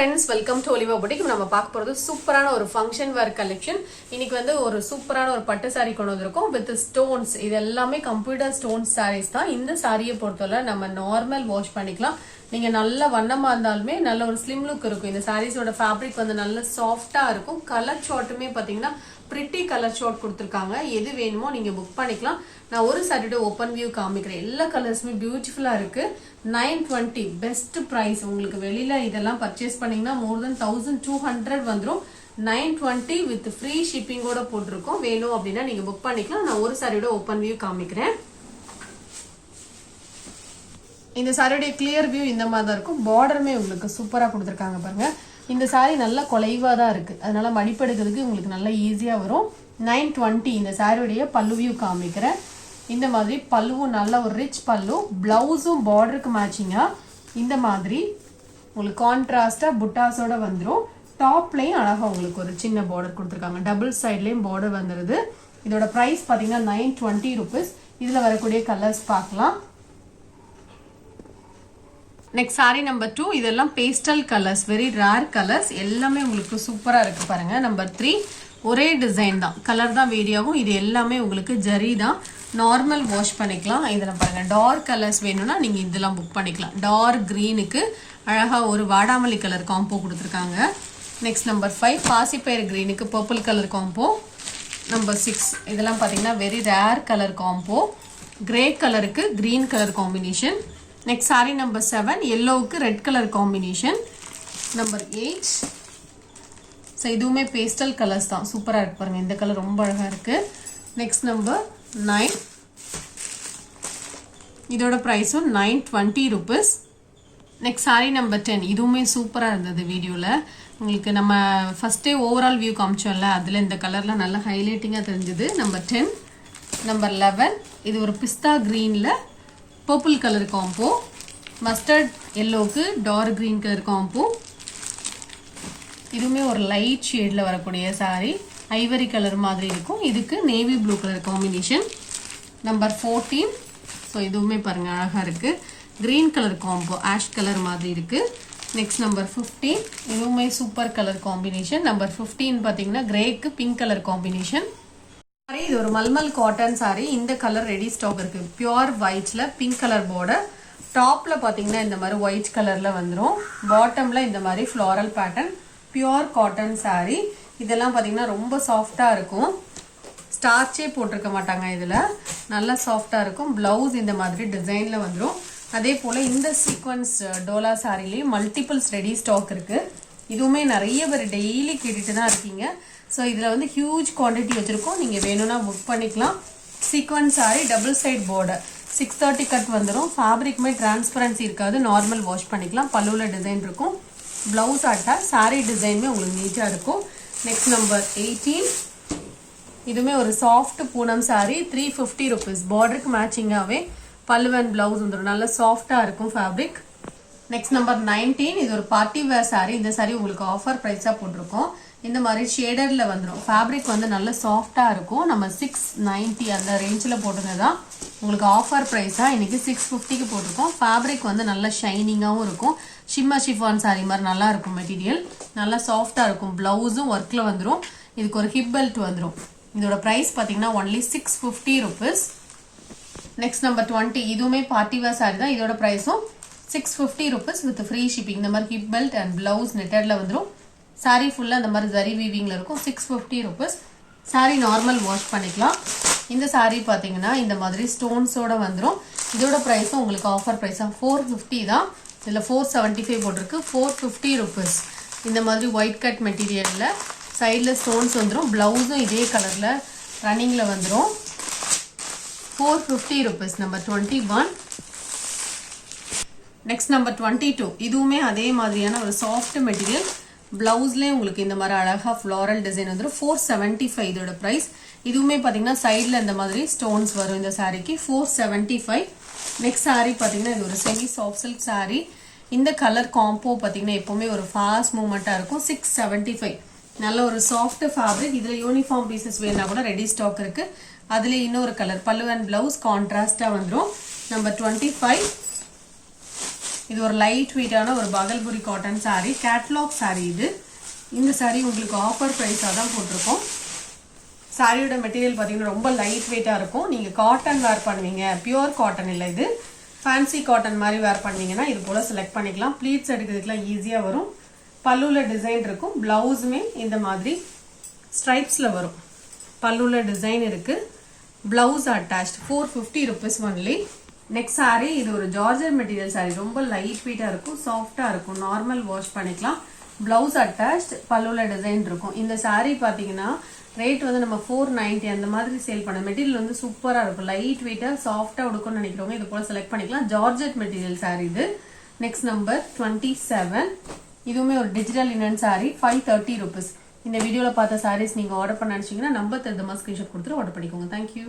friends, welcome to Oliva Boutique. நம்ம பார்க்க போறது சூப்பரான ஒரு ஃபங்க்ஷன் வேர் கலெக்ஷன். இன்னைக்கு வந்து ஒரு சூப்பரான ஒரு பட்டு saree கொண்டு வந்திருக்கோம் வித் ஸ்டோன்ஸ். இது எல்லாமே கம்ப்யூட்டர் ஸ்டோன்ஸ் sarees தான். இந்த சாரியை பொறுத்தவரை நம்ம நார்மல் வாஷ் பண்ணிக்கலாம். நீங்க நல்ல வண்ணமா இருந்தாலுமே நல்ல ஒரு ஸ்லிம் லுக் இருக்கும். இந்த சாரீஸோட ஃபேப்ரிக் வந்து நல்ல சாஃப்டா இருக்கும். கலர் ஷார்ட்டுமே பாத்தீங்கன்னா பிரிட்டி கலர் ஷார்ட் கொடுத்துருக்காங்க. எது வேணுமோ நீங்க புக் பண்ணிக்கலாம். நான் ஒரு சாரியோட ஓப்பன் வியூ காமிக்கிறேன். எல்லா கலர்ஸுமே பியூட்டிஃபுல்லா இருக்கு. 920 பெஸ்ட் பிரைஸ். உங்களுக்கு வெளியில இதெல்லாம் பர்ச்சேஸ் பண்ணீங்கன்னா மோர் தென் 1200 வந்துடும். 920 வித் ஃப்ரீ ஷிப்பிங்கோட போட்டிருக்கோம். வேணும் அப்படின்னா நீங்க புக் பண்ணிக்கலாம். நான் ஒரு சாரியோட ஓப்பன் வியூ காமிக்கிறேன். இந்த சாரியோட கிளியர் வியூ இந்த மாதிரி தான் இருக்கும். பார்டருமே உங்களுக்கு சூப்பரா கொடுத்துருக்காங்க பாருங்க. இந்த சாரி நல்லா குலைவா தான் இருக்கு, அதனால மடிப்பெடுக்கிறதுக்கு உங்களுக்கு நல்லா ஈஸியா வரும். 920 இந்த சாரியோடைய பல்லு வியூ காமிக்கிறேன். இந்த மாதிரி பல்லுவும் நல்ல ஒரு ரிச் பல்லு, பிளவுஸும் பார்டருக்கு மேட்சிங்கா இந்த மாதிரி உங்களுக்கு கான்ட்ராஸ்டா புட்டாஸோட வந்துடும். டாப்லயும் அழகா உங்களுக்கு ஒரு சின்ன பார்டர் கொடுத்துருக்காங்க. டபுள் சைட்லயும் பார்டர் வந்துருது. இதோட பிரைஸ் பாத்தீங்கன்னா 920 rupees. இதுல வரக்கூடிய கலர்ஸ் பார்க்கலாம். Next sorry number 2. இதெல்லாம் pastel colours, very rare colours. எல்லாமே உங்களுக்கு சூப்பரா இருக்கு பாருங்க. நம்பர் 3 ஒரே டிசைன் தான், கலர் தான் வேரி ஆகும். இது எல்லாமே உங்களுக்கு ஜரி தான். நார்மல் வாஷ் பண்ணிக்கலாம். இதில் பாருங்க டார்க் கலர்ஸ் வேணும்னா நீங்க இதெல்லாம் புக் பண்ணிக்கலாம். டார்க் கிரீனுக்கு அழகா ஒரு வாடாமல்லி கலர் காம்போ கொடுத்துருக்காங்க. நெக்ஸ்ட் நம்பர் 5 பாசிப்பயிர் கிரீனுக்கு பர்பிள் கலர் காம்போ. நம்பர் 6 இதெல்லாம் பாத்தீங்கன்னா very rare colour combo. Grey கலருக்கு green colour combination. Next sorry number 7 எல்லோவுக்கு red colour combination. Number 8 so இதுவுமே பேஸ்டல் கலர்ஸ் தான், சூப்பராக இருக்கு பாருங்க. இந்த கலர் ரொம்ப அழகாக இருக்கு. நெக்ஸ்ட் நம்பர் 9 இதோட ப்ரைஸும் 920 rupees. நெக்ஸ்ட் சாரி நம்பர் 10 இதுவுமே சூப்பராக இருந்தது. வீடியோவில் உங்களுக்கு நம்ம ஃபர்ஸ்டே ஓவரால் வியூ காமிச்சோம்ல, அதில் இந்த கலர்லாம் நல்லா ஹைலைட்டிங்காக தெரிஞ்சுது. நம்பர் 10. நம்பர் 11 இது ஒரு பிஸ்தா கிரீனில் பர்பிள் கலர் காம்போ. மஸ்டர்ட் எல்லோவுக்கு டார்க் கிரீன் கலர் காம்போ. இதுவுமே ஒரு லைட் ஷேட்ல வரக்கூடிய சாரி, ஐவரி கலர் மாதிரி இருக்கும். இதுக்கு navy blue colour combination. Number 14 so இதுவுமே பாருங்க அழகா இருக்கு. Green colour combo, ash colour மாதிரி இருக்கு. நெக்ஸ்ட் நம்பர் 15 இதுவுமே சூப்பர் கலர் காம்பினேஷன். நம்பர் 15 பாத்தீங்கன்னா கிரேக்கு பிங்க் கலர் காம்பினேஷன். இது ஒரு மல்மல் காட்டன் சாரி. இந்த கலர் ரெடி ஸ்டாக் இருக்கு. பியூர் ஒயிட்ல பிங்க் கலர் பார்டர். டாப்ல பாத்தீங்கன்னா இந்த மாதிரி ஒயிட் கலர்ல வந்துடும். பாட்டம்ல இந்த மாதிரி floral pattern. Pure cotton sorry. இதெல்லாம் பாத்தீங்கன்னா ரொம்ப சாஃப்டா இருக்கும். ஸ்டார்ச்சே போட்டிருக்க மாட்டாங்க. இதுல நல்லா சாஃப்டா இருக்கும். பிளவுஸ் இந்த மாதிரி டிசைன்ல வந்துடும். அதே போல இந்த சீக்வன்ஸ் டோலா சாரிலேயும் மல்டிபிள்ஸ் ரெடி ஸ்டாக் இருக்கு. இதுவுமே நிறைய பேர் டெய்லி கேட்டுட்டு தான் இருக்கீங்க. ஸோ இதில் வந்து ஹியூஜ் குவான்டிட்டி வச்சுருக்கோம். நீங்கள் வேணும்னா புக் பண்ணிக்கலாம். Sequence sari double side border 630 cut வந்துடும். ஃபேப்ரிக்குமே டிரான்ஸ்பரன்சி இருக்காது. நார்மல் வாஷ் பண்ணிக்கலாம். பல்லுவில் டிசைன் இருக்கும். பிளவுஸ் ஆட்டா சாரி டிசைனுமே உங்களுக்கு நீட்டாக இருக்கும். நெக்ஸ்ட் நம்பர் 18 இதுவுமே ஒரு சாஃப்ட் பூனம் சாரி 350 rupees. பார்டருக்கு மேட்சிங்காகவே பல்லு அண்ட் பிளவுஸ் வந்துடும். நல்லா சாஃப்டாக இருக்கும் ஃபேப்ரிக். நெக்ஸ்ட் நம்பர் 19 இது ஒரு பார்ட்டி வேர் சாரி. இந்த சாரி உங்களுக்கு ஆஃபர் ப்ரைஸாக போட்டிருக்கோம். இந்த மாதிரி ஷேடர்ல வந்துடும். ஃபேப்ரிக் வந்து நல்ல சாஃப்டா இருக்கும். நம்ம 690 அந்த ரேஞ்சில் போட்டுருந்ததான் உங்களுக்கு ஆஃபர் ப்ரைஸா இன்னைக்கு 650க்கு போட்டிருக்கோம். ஃபேப்ரிக் வந்து நல்ல ஷைனிங்காகவும் இருக்கும். ஷிம்மர் ஷிஃபான் சாரி மாதிரி நல்லா இருக்கும். மெட்டீரியல் நல்லா சாஃப்டா இருக்கும். பிளவுஸும் ஒர்க்ல வந்துடும். இதுக்கு ஒரு ஹிப் பெல்ட் வந்துடும். இதோட பிரைஸ் பாத்தீங்கன்னா ஒன்லி 650 rupees. நெக்ஸ்ட் நம்பர் 20 இதுவுமே பார்ட்டி வேர் சாரி தான். இதோட பிரைஸும் 650 rupees வித் ஃப்ரீ ஷிப்பிங். இந்த மாதிரி ஹிப் பெல்ட் அண்ட் பிளவுஸ் நெட்டட்ல வந்துடும். சாரி ஃபுல்லா இந்த மாதிரி ஜரி வீவிங்ல இருக்கும். 650 rupees. சாரி நார்மல் வாஷ் பண்ணிக்கலாம். இந்த சாரி பாத்தீங்கன்னா இந்த மாதிரி ஸ்டோன்ஸோட வந்துடும். இதோட பிரைஸும் உங்களுக்கு ஆஃபர் பிரைஸா 450 தான். இதுல 475 போட்டிருக்கு. 450 rupees. இந்த மாதிரி ஒயிட் கட் மெட்டீரியல்ல சைட்ல ஸ்டோன்ஸ் வந்துடும். பிளவுஸும் இதே கலர்ல ரன்னிங்ல வந்துடும். 450 rupees. நம்பர் 21. நெக்ஸ்ட் நம்பர் 22 இதுவுமே அதே மாதிரியான ஒரு சாஃப்ட் மெட்டீரியல். பிளவுஸ்லேயே உங்களுக்கு இந்த மாதிரி அழகா ஃப்ளாரல் டிசைன் வந்துடும். 475 இதோட பிரைஸ். இதுவுமே பாத்தீங்கன்னா சைட்ல இந்த மாதிரி ஸ்டோன்ஸ் வரும். இந்த சாரிக்கு 475. நெக்ஸ்ட் சாரி பாத்தீங்கன்னா இது ஒரு செமி சாஃப்ட் சில்க் சாரி. இந்த கலர் காம்போ பாத்தீங்கன்னா எப்பவுமே ஒரு ஃபாஸ்ட் மூவ்மெண்டா இருக்கும். 675 நல்ல ஒரு சாஃப்ட் ஃபேப்ரிக். இதுல யூனிஃபார்ம் பீசஸ் வேணா கூட ரெடி ஸ்டாக் இருக்கு. அதுல இன்னொரு கலர் பல்லு அண்ட் பிளவுஸ் கான்ட்ராஸ்டா வந்துடும். நம்பர் 25 இது ஒரு லைட் வெயிட்டான ஒரு Bhagalpuri cotton saree, catalogue saree இது. இந்த saree உங்களுக்கு ஆஃபர் பிரைஸாக தான் போட்டிருக்கோம். சாரியோட மெட்டீரியல் பார்த்தீங்கன்னா ரொம்ப லைட் வெயிட்டாக இருக்கும். நீங்கள் காட்டன் வேர் பண்ணுவீங்க, பியூர் காட்டன் இல்லை இது, ஃபேன்சி காட்டன் மாதிரி வேர் பண்ணீங்கன்னா இது போல் செலக்ட் பண்ணிக்கலாம். ப்ளீட்ஸ் எடுக்கிறதுக்குலாம் ஈஸியாக வரும். பல்லுவில் டிசைன் இருக்கும். ப்ளவுஸுமே இந்த மாதிரி ஸ்ட்ரைப்ஸில் வரும். பல்லுவில் டிசைன் இருக்குது. Blouse attached. 450 rupees only. Next saree, இது ஒரு ஜார்ஜர் மெட்டீரியல் saree. ரொம்ப லைட் வெயிட்டாக இருக்கும், சாஃப்டாக இருக்கும், நார்மல் வாஷ் பண்ணிக்கலாம். ப்ளவுஸ் அட்டாச்ட், பல்லுவில் டிசைன் இருக்கும். இந்த saree பார்த்தீங்கன்னா ரேட் வந்து நம்ம 490 அந்த மாதிரி சேல் பண்ண. மெட்டீரியல் வந்து சூப்பராக இருக்கும், லைட் வெயிட்டாக சாஃப்டாக உடுக்கும்னு நினைக்கிறவங்க இது போல் செலக்ட் பண்ணிக்கலாம். ஜார்ஜெட் மெட்டீரியல் saree இது. Next number 27. இதுவுமே ஒரு டிஜிட்டல் லினன் saree, 530 rupees. இந்த வீடியோவில் பார்த்த sarees நீங்கள் ஆர்டர் பண்ண நினச்சிங்கன்னா நம்பர் தெரிஞ்சமா ஸ்க்ரீன்ஷாட் கொடுத்துட்டு ஆர்டர் பண்ணிக்கோங்க. தேங்க்யூ.